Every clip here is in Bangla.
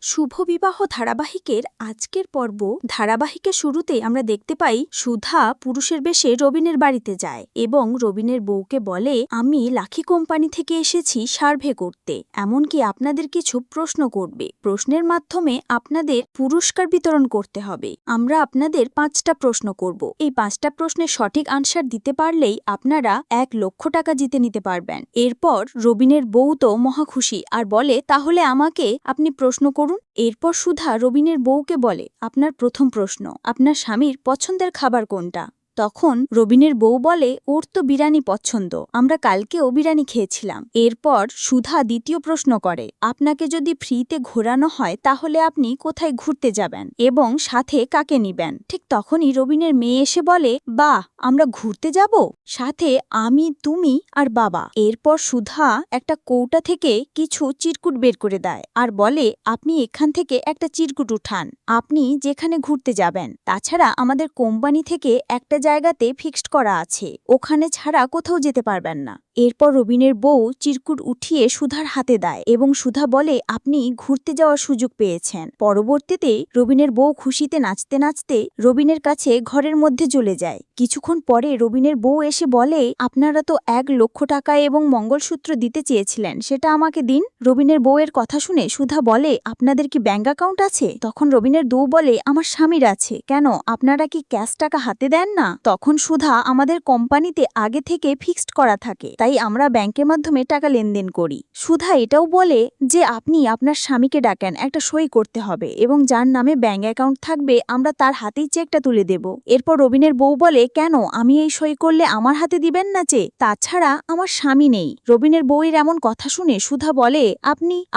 শুভ বিবাহ ধারাবাহিকের আজকের পর্ব ধারাবাহিকের শুরুতেই আমরা দেখতে পাই সুধা পুরুষের বেশে রবিনের বাড়িতে যায় এবং রবিনের বউকে বলে, আমি লাখি কোম্পানি থেকে এসেছি সার্ভে করতে, এমনকি আপনাদের কিছু প্রশ্ন করবে, প্রশ্নের মাধ্যমে আপনাদের পুরস্কার বিতরণ করতে হবে। আমরা আপনাদের 5টা প্রশ্ন করব। এই 5টা প্রশ্নের সঠিক আনসার দিতে পারলেই আপনারা 1,00,000 টাকা জিতে নিতে পারবেন। এরপর রবিনের বউ তো মহা খুশি আর বলে, তাহলে আমাকে আপনি প্রশ্ন করুন। এরপর সুধা রবিনের বউকে বলে, আপনার প্রথম প্রশ্ন, আপনার স্বামীর পছন্দের খাবার কোনটা? তখন রবিনের বউ বলে, ওর তো বিরিয়ানি পছন্দ, আমরা কালকেও বিরিয়ানি খেয়েছিলাম। এরপর সুধা দ্বিতীয় প্রশ্ন করে, আপনাকে যদি ফ্রিতে ঘোরানো হয় তাহলে আপনি কোথায় ঘুরতে যাবেন এবং সাথে কাকে নিবেন? ঠিক তখনই রবিনের মেয়ে এসে বলে, বাহ, আমরা ঘুরতে যাব, সাথে আমি, তুমি আর বাবা। এরপর সুধা একটা কৌটা থেকে কিছু চিরকুট বের করে দেয় আর বলে, আপনি এখান থেকে একটা চিরকুট উঠান, আপনি যেখানে ঘুরতে যাবেন। তাছাড়া আমাদের কোম্পানি থেকে একটা জায়গাতে ফিক্সড করা আছে, ওখানে ছাড়া কোথাও যেতে পারবেন না। এরপর রবিনের বউ চিরকুট উঠিয়ে সুধার হাতে দেয় এবং সুধা বলে, আপনি ঘুরতে যাওয়ার সুযোগ পেয়েছেন। পরবর্তীতে রবিনের বউ খুশিতে নাচতে নাচতে রবিনের কাছে ঘরের মধ্যে চলে যায়। কিছুক্ষণ পরে রবিনের বউ এসে বলে, আপনারা তো 1,00,000 টাকা এবং মঙ্গলসূত্র দিতে চেয়েছিলেন, সেটা আমাকে দিন। রবিনের বউয়ের কথা শুনে সুধা বলে, আপনাদের কি ব্যাংক অ্যাকাউন্ট আছে? তখন রবিনের বউ বলে, আমার স্বামীর আছে। কেন, আপনারা কি ক্যাশ টাকা হাতে দেন না? তখন সুধা, আমাদের কোম্পানিতে আগে থেকে ফিক্সড করা থাকে, তাই আমরা ব্যাংকের মাধ্যমে টাকা লেনদেন করি। সুধা এটাও বলে যে আপনি আপনার স্বামীকে ডাকেন, একটা সই করতে হবে এবং যার নামে ব্যাংক অ্যাকাউন্ট থাকবে আমরা তার হাতেই চেকটা তুলে দেব। এরপর রবিনের বউ বলে, কেন, আমি এই সই করলে আমার হাতে দিবেন না চেক? তাছাড়া আমার স্বামী নেই। রবিনের বউয়ের এমন কথা শুনে সুধা বলে,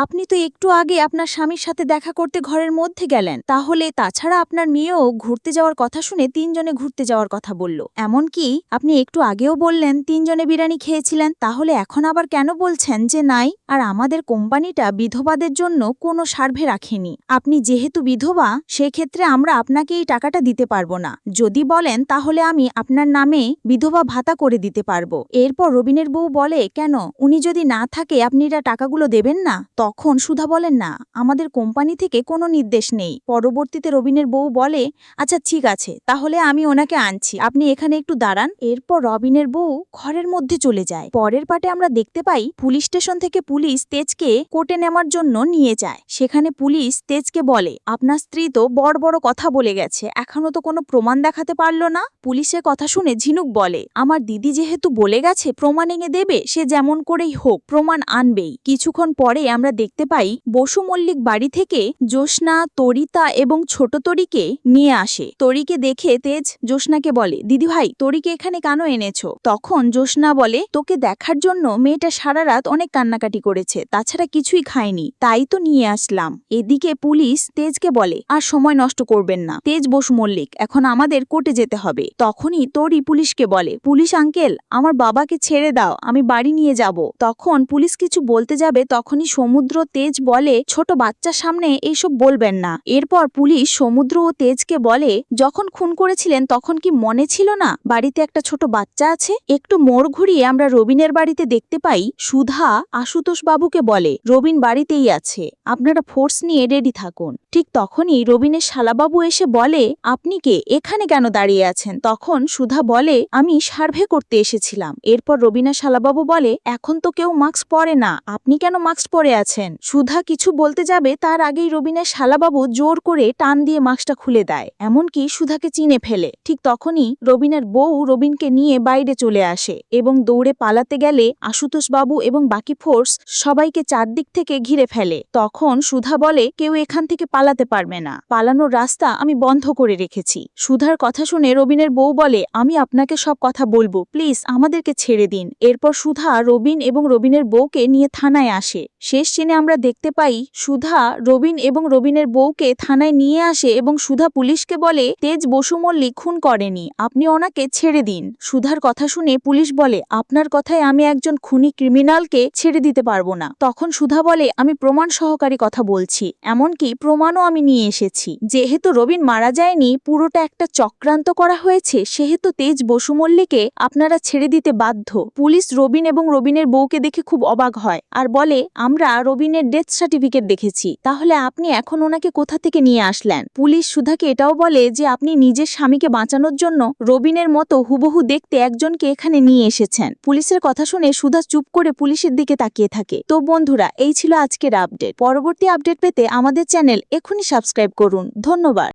আপনি তো একটু আগে আপনার স্বামীর সাথে দেখা করতে ঘরের মধ্যে গেলেন, তাহলে তাছাড়া আপনার মেয়েও ঘুরতে যাওয়ার কথা শুনে 3 জনে ঘুরতে যাওয়ার কথা বলল, এমনকি আপনি একটু আগেও বললেন 3 জনে বিরিয়ানি খেয়েছিলেন, তাহলে এখন আবার কেন বলছেন যে নাই? আর আমাদের কোম্পানিটা বিধবাদের জন্য কোনো সার্ভে রাখেনি, আপনি যেহেতু বিধবা সেক্ষেত্রে আমরা আপনাকে এই টাকাটা দিতে পারবো না, যদি বলেন তাহলে আমি আপনার নামে বিধবা ভাতা করে দিতে পারবো। এরপর রবিনের বউ বলে, কেন, উনি যদি না থাকে আপনি এটা টাকাগুলো দেবেন না? তখন সুধা বলেন, না, আমাদের কোম্পানি থেকে কোনো নির্দেশ নেই। পরবর্তীতে রবিনের বউ বলে, আচ্ছা ঠিক আছে, তাহলে আমি ওনাকে আনছি, আপনি এখানে একটু দাঁড়ান। এরপর রবিনের বউ ঘরের মধ্যে চলে যায়। পরের পাটে আমরা দেখতে পাই পুলিশ স্টেশন থেকে পুলিশ তেজকে কোর্টে নেওয়ার জন্য নিয়ে যায়। সেখানে পুলিশ তেজকে বলে, আপনার স্ত্রী তো বড় বড় কথা বলে গেছে, এখনো তো কোনো প্রমাণ দেখাতে পারলো না। পুলিশের কথা শুনে ঝিনুক বলে, আমার দিদি যেহেতু বলে গেছে প্রমাণ এনে দেবে, সে যেমন করেই হোক প্রমাণ আনবেই। কিছুক্ষণ পরে আমরা দেখতে পাই বসু মল্লিক বাড়ি থেকে জ্যোৎস্না, তরিতা এবং ছোট তরিকে নিয়ে আসে। তরিকে দেখে তেজ জ্যোৎস্নাকে বলে, দিদি ভাই, তরিকে এখানে কেন এনেছো? তখন জ্যোৎস্না বলে, তোকে দেখার জন্য মেয়েটা সারা রাত অনেক কান্নাকাটি করেছে, তাছাড়া কিছুই খায়নি, তাই তো নিয়ে আসলাম। এদিকে পুলিশ তেজকে বলে, আর সময় নষ্ট করবেন না তেজ বসু মল্লিক, এখন আমাদের কোর্টে যেতে হবে। তখনই তরি পুলিশকে বলে, পুলিশ আঙ্কেল, আমার বাবাকে ছেড়ে দাও, আমি বাড়ি নিয়ে যাব। তখন পুলিশ কিছু বলতে যাবে, তখনই সমুদ্র তেজ বলে, ছোট বাচ্চার সামনে এইসব বলবেন না। এরপর পুলিশ সমুদ্র ও তেজকে বলে, যখন খুন করেছিলেন তখন কি মনে ছিল না বাড়িতে একটা ছোট বাচ্চা আছে? একটু মোড় ঘুরিয়ে আমরা রবিনের বাড়িতে দেখতে পাই সুধা আশুতোষ বাবুকে বলে, রবিন বাড়িতেই আছে, আপনারা ফোর্স নিয়ে রেডি থাকুন। ঠিক তখনই রবিনের শালাবাবু এসে বলে, আপনি কে, এখানে কেন দাঁড়িয়ে আছেন? তখন সুধা বলে, আমি সার্ভে করতে এসেছিলাম। এরপর রবিনের শালাবাবু বলে, এখন তো কেউ মাস্ক পরে না, আপনি কেন মাস্ক পরে আছেন? সুধা কিছু বলতে যাবে তার আগেই রবিনের শালাবাবু জোর করে টান দিয়ে মাস্কটা খুলে দেয়, এমনকি সুধাকে চিনে ফেলে। ঠিক তখনই রবিনের বউ রবিনকে নিয়ে বাইরে চলে আসে এবং দৌড়ে পালাতে গেলে আশুতোষ বাবু এবং বাকি ফোর্স সবাইকে চারদিক থেকে ঘিরে ফেলে। তখন সুধা বলে, কেউ এখান থেকে পালাতে পারবে না, পালানোর রাস্তা আমি বন্ধ করে রেখেছি। সুধার কথা শুনে রবিনের বউ বলে, আমি আপনাকে সব কথা বলবো, প্লিজ আমাদেরকে ছেড়ে দিন। এরপর সুধা রবিন এবং রবিনের বউকে নিয়ে থানায় আসে। শেষ সিনে আমরা দেখতে পাই সুধা রবিন এবং রবিনের বউকে থানায় নিয়ে আসে এবং সুধা পুলিশকে বলে, তেজ বসু মল্লিক খুন করেনি, আপনি ওনাকে ছেড়ে দিন। সুধার কথা শুনে পুলিশ বলে, আপনার কথায় আমি একজন খুনি ক্রিমিনালকে ছেড়ে দিতে পারবো না। তখন সুধা বলে, আমি প্রমাণ সহকারী কথা বলছি, এমনকি প্রমাণও আমি নিয়ে এসেছি। যেহেতু রবিন মারা যায়নি, পুরোটা একটা চক্রান্ত করা হয়েছে, সেহেতু তেজ বসু মল্লিককে আপনারা ছেড়ে দিতে বাধ্য। পুলিশ রবিন এবং রবিনের বউকে দেখে খুব অবাক হয় আর বলে, আমরা রবিনের ডেথ সার্টিফিকেট দেখেছি, তাহলে আপনি এখন ওনাকে কোথা থেকে নিয়ে আসলেন? পুলিশ সুধাকে এটাও বলে যে আপনি নিজের স্বামীকে বাঁচানোর জন্য রবিনের মতো হুবহু দেখতে একজনকে এখানে নিয়ে এসেছেন। পুলিশের কথা শুনে সুধা চুপ করে পুলিশের দিকে তাকিয়ে থাকে। তো বন্ধুরা, এই ছিল আজকের আপডেট। পরবর্তী আপডেট পেতে আমাদের চ্যানেল এখনই সাবস্ক্রাইব করুন। ধন্যবাদ।